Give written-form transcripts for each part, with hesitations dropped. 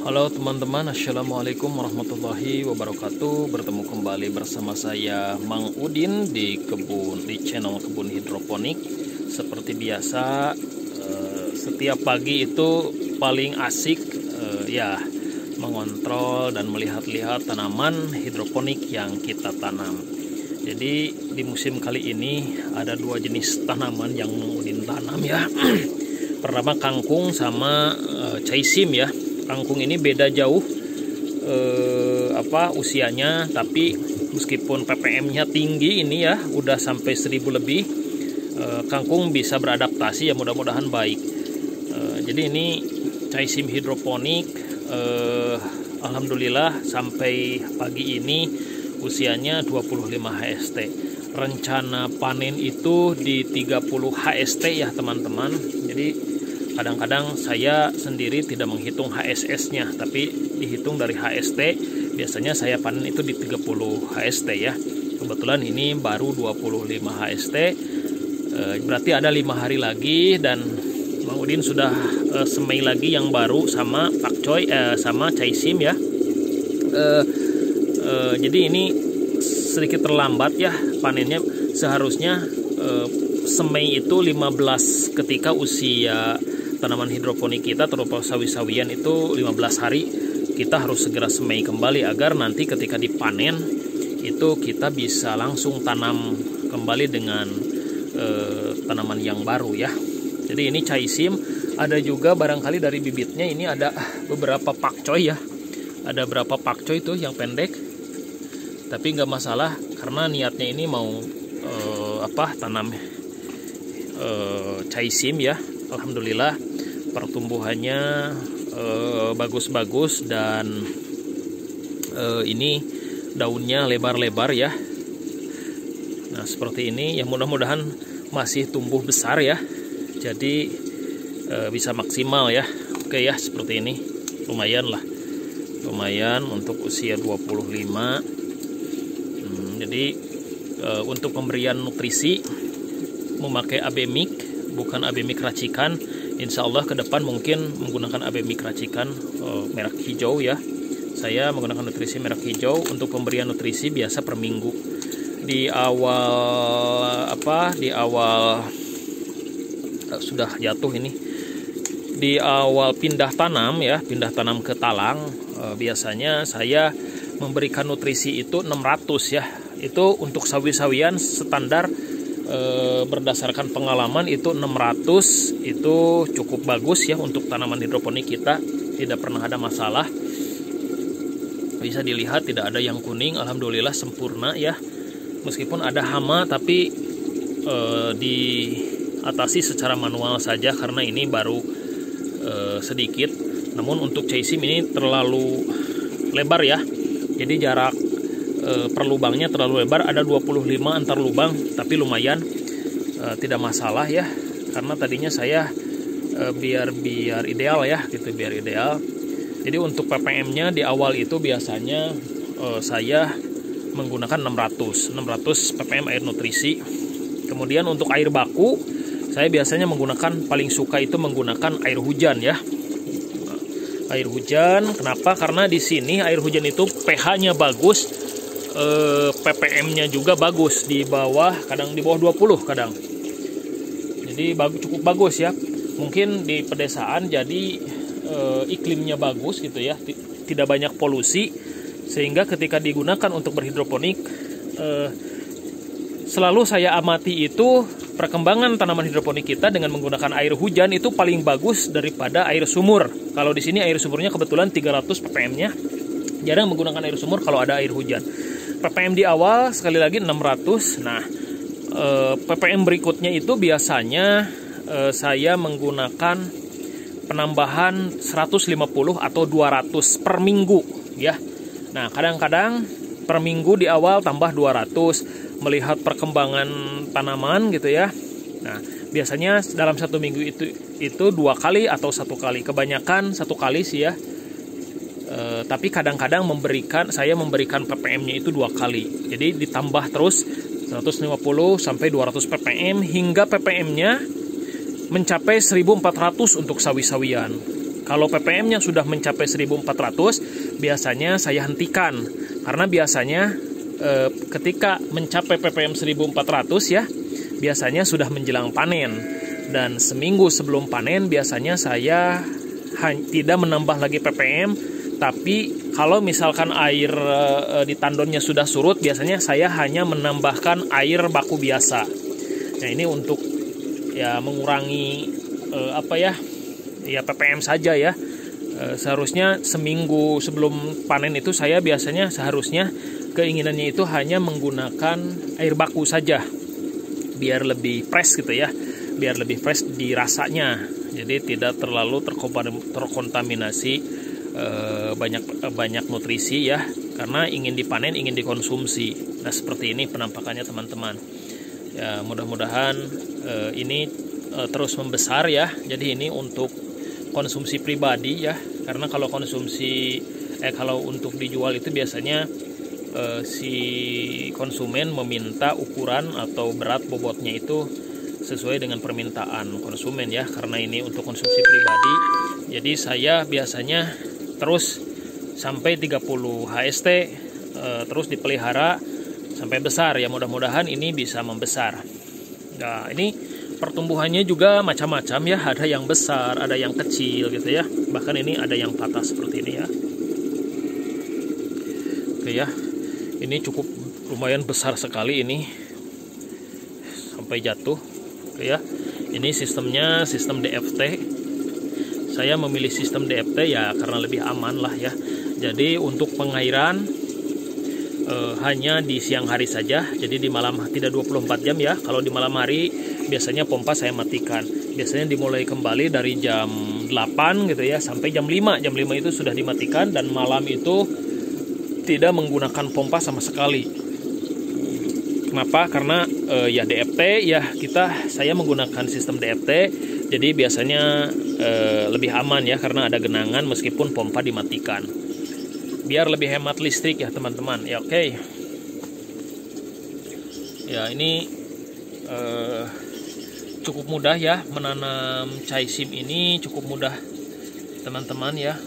Halo teman-teman, Assalamualaikum warahmatullahi wabarakatuh. Bertemu kembali bersama saya Mang Udin di channel Kebun Hidroponik. Seperti biasa, setiap pagi itu paling asik ya mengontrol dan melihat-lihat tanaman hidroponik yang kita tanam. Jadi di musim kali ini ada dua jenis tanaman yang Mang Udin tanam ya. Pertama kangkung sama caisim ya. Kangkung ini beda jauh usianya, tapi meskipun ppm-nya tinggi ini ya, udah sampai 1000 lebih, kangkung bisa beradaptasi ya, mudah-mudahan baik. Jadi ini caisim hidroponik, alhamdulillah sampai pagi ini usianya 25 HST. Rencana panen itu di 30 HST ya teman-teman. Jadi kadang-kadang saya sendiri tidak menghitung HSS-nya, tapi dihitung dari HST. Biasanya saya panen itu di 30 HST ya. Kebetulan ini baru 25 HST. Berarti ada 5 hari lagi dan Mang Udin sudah semai lagi yang baru sama pakcoy sama caisim ya. Jadi ini sedikit terlambat ya panennya. Seharusnya semai itu 15 ketika usia tanaman hidroponik kita, terutama sawi-sawian itu 15 hari, kita harus segera semai kembali agar nanti ketika dipanen itu kita bisa langsung tanam kembali dengan tanaman yang baru ya. Jadi ini caisim, ada juga barangkali dari bibitnya ini ada beberapa pakcoy ya. Ada berapa pakcoy itu yang pendek, tapi nggak masalah karena niatnya ini mau tanam caisim ya. Alhamdulillah pertumbuhannya bagus-bagus dan ini daunnya lebar-lebar ya. Nah seperti ini ya, mudah-mudahan masih tumbuh besar ya, jadi bisa maksimal ya. Oke ya, seperti ini lumayan lah, lumayan untuk usia 25. Jadi untuk pemberian nutrisi memakai AB Mik, bukan AB Mik racikan. Insya Allah ke depan mungkin menggunakan AB Mik racikan merek hijau ya. Saya menggunakan nutrisi merek hijau untuk pemberian nutrisi biasa per minggu. Di awal sudah jatuh ini. Di awal pindah tanam ya, pindah tanam ke talang, biasanya saya memberikan nutrisi itu 600 ya. Itu untuk sawi-sawian standar. Berdasarkan pengalaman itu 600 itu cukup bagus ya untuk tanaman hidroponik kita, tidak pernah ada masalah. Bisa dilihat tidak ada yang kuning, alhamdulillah sempurna ya. Meskipun ada hama tapi diatasi secara manual saja karena ini baru sedikit. Namun untuk caisim ini terlalu lebar ya, jadi jarak per lubangnya terlalu lebar, ada 25 antar lubang, tapi lumayan tidak masalah ya, karena tadinya saya biar ideal ya gitu, biar ideal. Jadi untuk ppm-nya di awal itu biasanya saya menggunakan 600 ppm air nutrisi. Kemudian untuk air baku saya biasanya menggunakan, paling suka itu menggunakan air hujan ya. Air hujan, kenapa? Karena di sini air hujan itu pH-nya bagus, ppm-nya juga bagus, di bawah, kadang di bawah 20 kadang. Jadi cukup bagus ya. Mungkin di pedesaan jadi iklimnya bagus gitu ya, tidak banyak polusi, sehingga ketika digunakan untuk berhidroponik selalu saya amati itu perkembangan tanaman hidroponik kita dengan menggunakan air hujan itu paling bagus daripada air sumur. Kalau di sini air sumurnya kebetulan 300 ppm-nya, jarang menggunakan air sumur kalau ada air hujan. ppm di awal sekali lagi 600. Nah ppm berikutnya itu biasanya saya menggunakan penambahan 150 atau 200 per minggu ya. Nah kadang-kadang per minggu di awal tambah 200, melihat perkembangan tanaman gitu ya. Nah biasanya dalam satu minggu itu 2 kali atau 1 kali, kebanyakan 1 kali sih ya. Tapi kadang-kadang saya memberikan ppm-nya itu 2 kali. Jadi ditambah terus 150 sampai 200 ppm hingga ppm-nya mencapai 1400 untuk sawi-sawian. Kalau ppm-nya sudah mencapai 1400, biasanya saya hentikan. Karena biasanya ketika mencapai ppm 1400 ya, biasanya sudah menjelang panen. Dan seminggu sebelum panen biasanya saya tidak menambah lagi ppm. Tapi kalau misalkan air di tandonnya sudah surut, biasanya saya hanya menambahkan air baku biasa. Nah, ini untuk ya mengurangi ppm saja ya. Seharusnya seminggu sebelum panen itu saya biasanya seharusnya keinginannya itu hanya menggunakan air baku saja, biar lebih fresh gitu ya, biar lebih fresh di rasanya, jadi tidak terlalu terkontaminasi banyak nutrisi ya, karena ingin dipanen, ingin dikonsumsi. Nah, seperti ini penampakannya teman-teman ya. Mudah-mudahan ini terus membesar ya. Jadi ini untuk konsumsi pribadi ya, karena kalau kalau untuk dijual itu biasanya si konsumen meminta ukuran atau berat bobotnya itu sesuai dengan permintaan konsumen ya, karena ini untuk konsumsi pribadi. Jadi saya biasanya terus sampai 30 HST terus dipelihara sampai besar ya. Mudah-mudahan ini bisa membesar. Nah, ini pertumbuhannya juga macam-macam ya, ada yang besar, ada yang kecil gitu ya, bahkan ini ada yang patah seperti ini ya. Oke ya, ini cukup lumayan besar sekali ini, sampai jatuh. Oke ya, ini sistemnya sistem DFT. Saya memilih sistem DFT ya karena lebih aman lah ya. Jadi untuk pengairan hanya di siang hari saja, jadi di malam tidak 24 jam ya. Kalau di malam hari biasanya pompa saya matikan. Biasanya dimulai kembali dari jam 8 gitu ya sampai jam 5. Jam 5 itu sudah dimatikan, dan malam itu tidak menggunakan pompa sama sekali. Kenapa? Karena ya DFT ya, saya menggunakan sistem DFT. Jadi biasanya lebih aman ya, karena ada genangan meskipun pompa dimatikan. Biar lebih hemat listrik ya teman-teman. Ya oke. Ya ini cukup mudah ya, menanam chaisim ini cukup mudah teman-teman ya.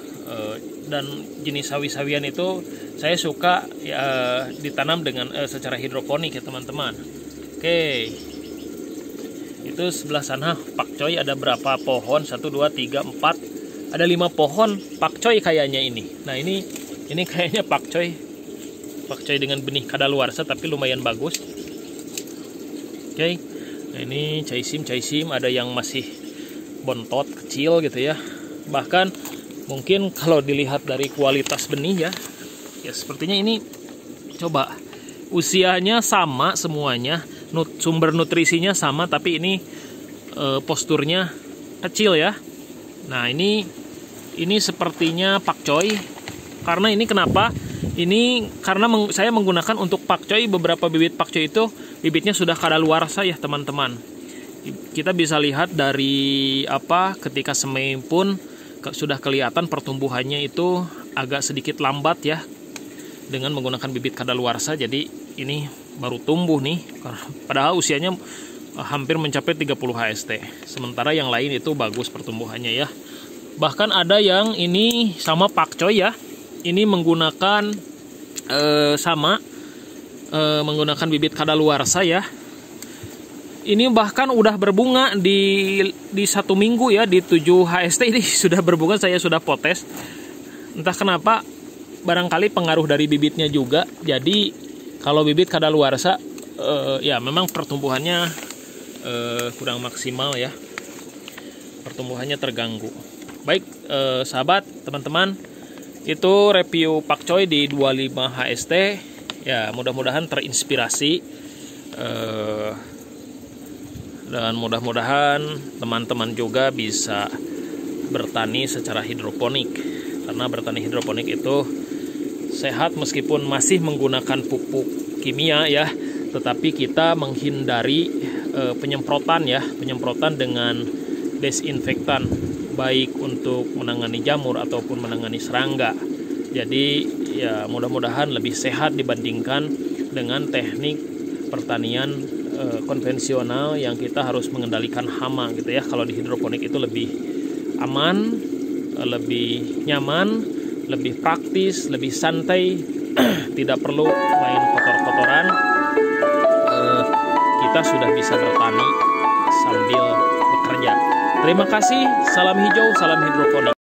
Dan jenis sawi-sawian itu saya suka ya, ditanam dengan secara hidroponik ya teman-teman. Oke. Itu sebelah sana pakcoy ada berapa pohon? 1, 2, 3, 4. Ada 5 pohon pakcoy kayaknya ini. Nah, ini kayaknya pakcoy dengan benih kadaluarsa tapi lumayan bagus. Oke. Nah, ini chaisim ada yang masih bontot kecil gitu ya. Bahkan mungkin kalau dilihat dari kualitas benih ya sepertinya ini coba usianya sama semuanya, sumber nutrisinya sama, tapi ini posturnya kecil ya. Nah, ini sepertinya pakcoy. Karena ini kenapa? Ini karena saya menggunakan untuk pakcoy, beberapa bibit pakcoy itu bibitnya sudah kadaluarsa ya teman-teman. Kita bisa lihat dari ketika semai pun sudah kelihatan pertumbuhannya itu agak sedikit lambat ya dengan menggunakan bibit kadaluarsa. Jadi ini baru tumbuh nih, padahal usianya hampir mencapai 30 HST. Sementara yang lain itu bagus pertumbuhannya ya. Bahkan ada yang ini sama pakcoy ya. Ini menggunakan menggunakan bibit kadaluarsa ya. Ini bahkan udah berbunga di 1 minggu ya, di 7 HST ini sudah berbunga, saya sudah potes. Entah kenapa, barangkali pengaruh dari bibitnya juga. Jadi kalau bibit kadaluarsa ya memang pertumbuhannya kurang maksimal ya. Pertumbuhannya terganggu. Baik sahabat, teman-teman, itu review pakcoy di 25 HST ya, mudah-mudahan terinspirasi dan mudah-mudahan teman-teman juga bisa bertani secara hidroponik, karena bertani hidroponik itu sehat meskipun masih menggunakan pupuk kimia ya, tetapi kita menghindari penyemprotan dengan desinfektan, baik untuk menangani jamur ataupun menangani serangga. Jadi ya mudah-mudahan lebih sehat dibandingkan dengan teknik pertanian konvensional yang kita harus mengendalikan hama gitu ya. Kalau di hidroponik itu lebih aman lebih nyaman, lebih praktis, lebih santai, tidak perlu main kotor-kotoran. Kita sudah bisa bertani sambil bekerja. Terima kasih, salam hijau, salam hidroponik.